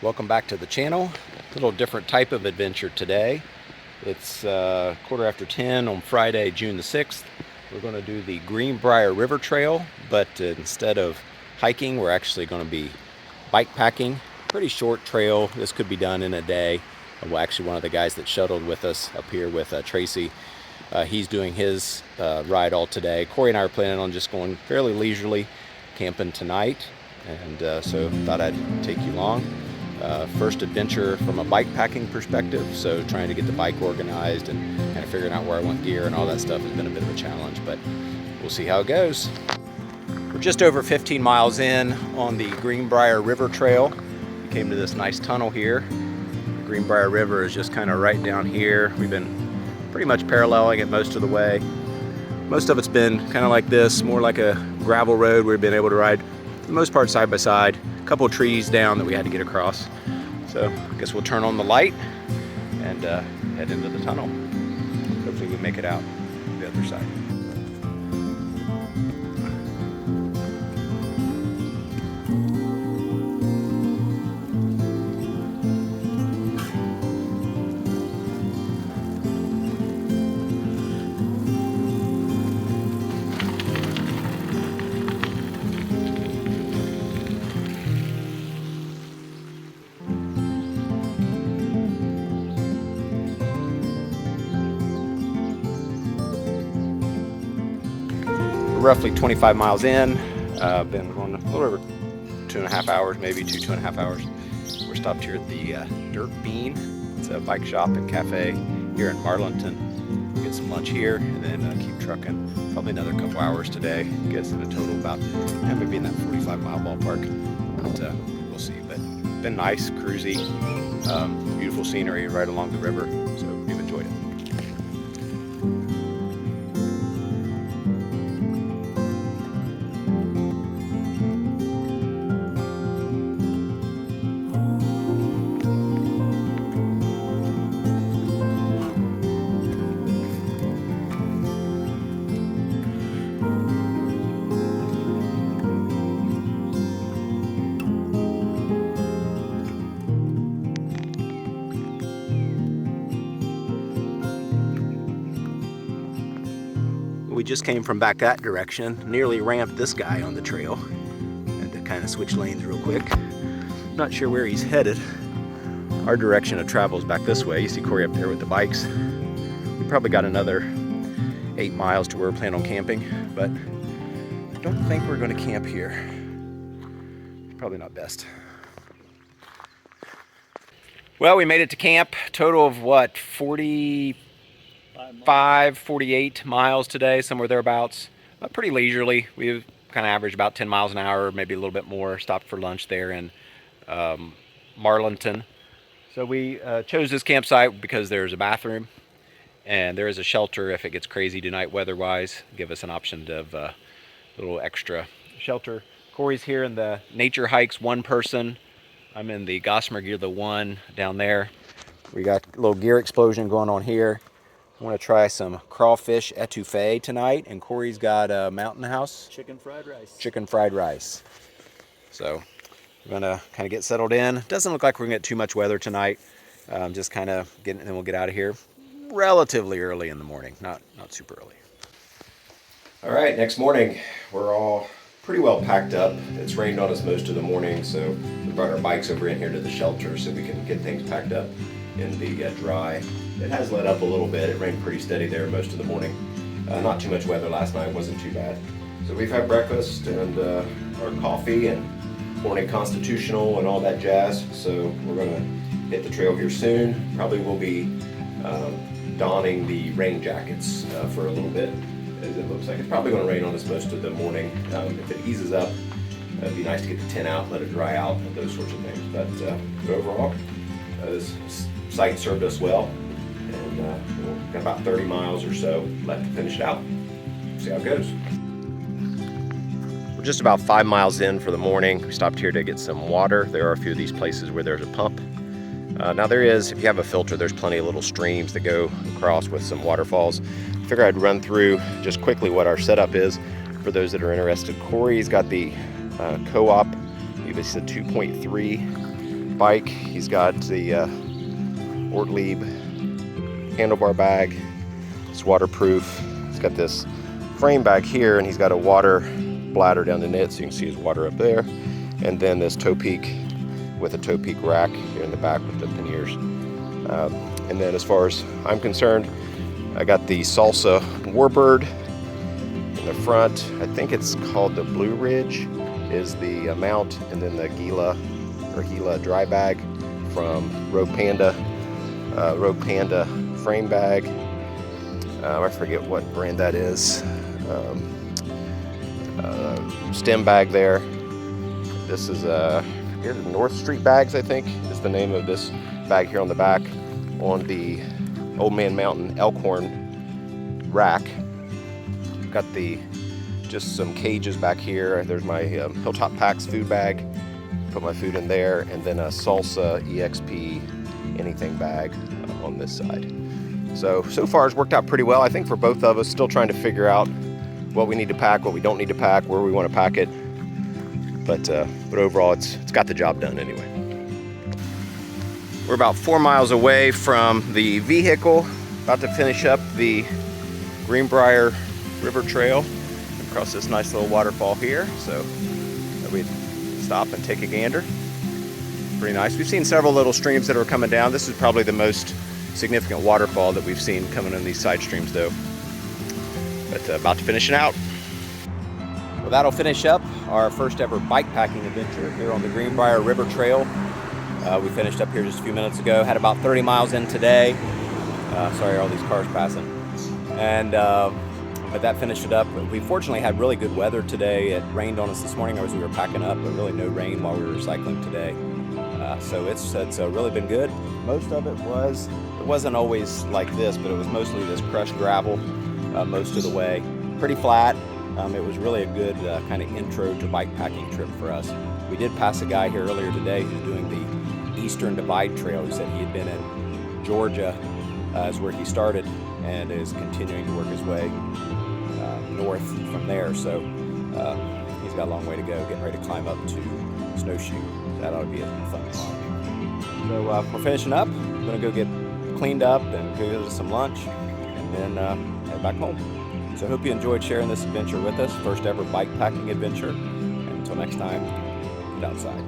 Welcome back to the channel. A little different type of adventure today. It's 10:15 on Friday, June the 6th. We're going to do the Greenbrier River Trail, but instead of hiking, we're actually going to be bike packing. Pretty short trail. This could be done in a day. Well, actually, one of the guys that shuttled with us up here with Tracy, he's doing his ride all today. Corey and I are planning on just going fairly leisurely, camping tonight, and so thought I'd take you along. First adventure from a bike packing perspective, so trying to get the bike organized and kind of figuring out where I want gear and all that stuff has been a bit of a challenge, but we'll see how it goes. We're just over 15 miles in on the Greenbrier River Trail. We came to this nice tunnel here. The Greenbrier River is just kind of right down here. We've been pretty much paralleling it most of the way. Most of it's been kind of like this, more like a gravel road we've been able to ride for the most part side by side. A couple of trees down that we had to get across. So I guess we'll turn on the light and head into the tunnel. Hopefully we make it out the other side. Roughly 25 miles in, been going a little over 2.5 hours, maybe two and a half hours. We're stopped here at the Dirt Bean. It's a bike shop and cafe here in Marlinton. Get some lunch here and then keep trucking. Probably another couple hours today. Gets in a total about maybe in that 45-mile ballpark. But we'll see. But been nice, cruisy, beautiful scenery right along the river. So we've enjoyed it. We just came from back that direction, nearly ramped this guy on the trail. Had to kind of switch lanes real quick. Not sure where he's headed. Our direction of travel is back this way. You see Corey up there with the bikes. We probably got another 8 miles to where we're planning on camping, but I don't think we're going to camp here. Probably not best. Well, we made it to camp. Total of what, 48 miles today, somewhere thereabouts. Pretty leisurely. We've kind of averaged about 10 miles an hour, maybe a little bit more. Stopped for lunch there in Marlinton. So we chose this campsite because there's a bathroom and there is a shelter if it gets crazy tonight weather-wise. Give us an option of a little extra shelter. Corey's here in the Nature Hikes one person. I'm in the Gossamer Gear the one down there. We got a little gear explosion going on here. I want to try some crawfish etouffee tonight, and Corey's got a Mountain House chicken fried rice. Chicken fried rice. So we're gonna kind of get settled in. Doesn't look like we're gonna get too much weather tonight. Just kind of getting, and then we'll get out of here relatively early in the morning, not super early. All right, next morning we're all pretty well packed up. It's rained on us most of the morning, so we brought our bikes over in here to the shelter so we can get things packed up in the dry. It has let up a little bit. It rained pretty steady there most of the morning. Not too much weather last night, wasn't too bad. So we've had breakfast and our coffee and morning constitutional and all that jazz. So we're gonna hit the trail here soon. Probably will be donning the rain jackets for a little bit, as it looks like it's probably gonna rain on us most of the morning. If it eases up, it'd be nice to get the tent out, let it dry out, and those sorts of things. But overall, this site served us well. And we've got about 30 miles or so left to finish it out. See how it goes. We're just about 5 miles in for the morning. We stopped here to get some water. There are a few of these places where there's a pump. Now there is, if you have a filter, there's plenty of little streams that go across with some waterfalls. I figure I'd run through just quickly what our setup is for those that are interested. Corey's got the co-op, it's a 2.3 bike. He's got the Ortlieb handlebar bag. It's waterproof. He's got this frame bag here, and he's got a water bladder down in it, so you can see his water up there. And then this toe peak with a toe peak rack here in the back with the panniers. And then as far as I'm concerned, I got the Salsa Warbird in the front. I think it's called the Blue Ridge is the mount, and then the Gila dry bag from Road Panda frame bag. I forget what brand that is. Stem bag there. This is here the North Street bags, I think is the name of this bag here on the back. On the Old Man Mountain Elkhorn rack, got just some cages back here. There's my Hilltop Packs food bag. Put my food in there, and then a Salsa EXP anything bag on this side. So far it's worked out pretty well, I think, for both of us. Still trying to figure out what we need to pack, what we don't need to pack, where we want to pack it. But overall, it's got the job done anyway. We're about 4 miles away from the vehicle, about to finish up the Greenbrier River Trail across this nice little waterfall here. So we'd stop and take a gander. Pretty nice. We've seen several little streams that are coming down. This is probably the most significant waterfall that we've seen coming in these side streams though. But about to finish it out. Well, that'll finish up our first ever bikepacking adventure here on the Greenbrier River Trail. We finished up here just a few minutes ago. Had about 30 miles in today. Sorry, all these cars passing. And but that finished it up. We fortunately had really good weather today. It rained on us this morning as we were packing up, but really no rain while we were cycling today. So it's really been good. Most of it wasn't always like this, but it was mostly this crushed gravel most of the way. Pretty flat. It was really a good kind of intro to bikepacking trip for us. We did pass a guy here earlier today who's doing the Eastern Divide Trail. He said he had been in Georgia is where he started and is continuing to work his way north from there. So he's got a long way to go, getting ready to climb up to Snowshoe. That ought to be a fun climb. So we're finishing up. I'm gonna go get cleaned up and go get some lunch, and then head back home. So I hope you enjoyed sharing this adventure with us. First ever bikepacking adventure. And until next time, get outside.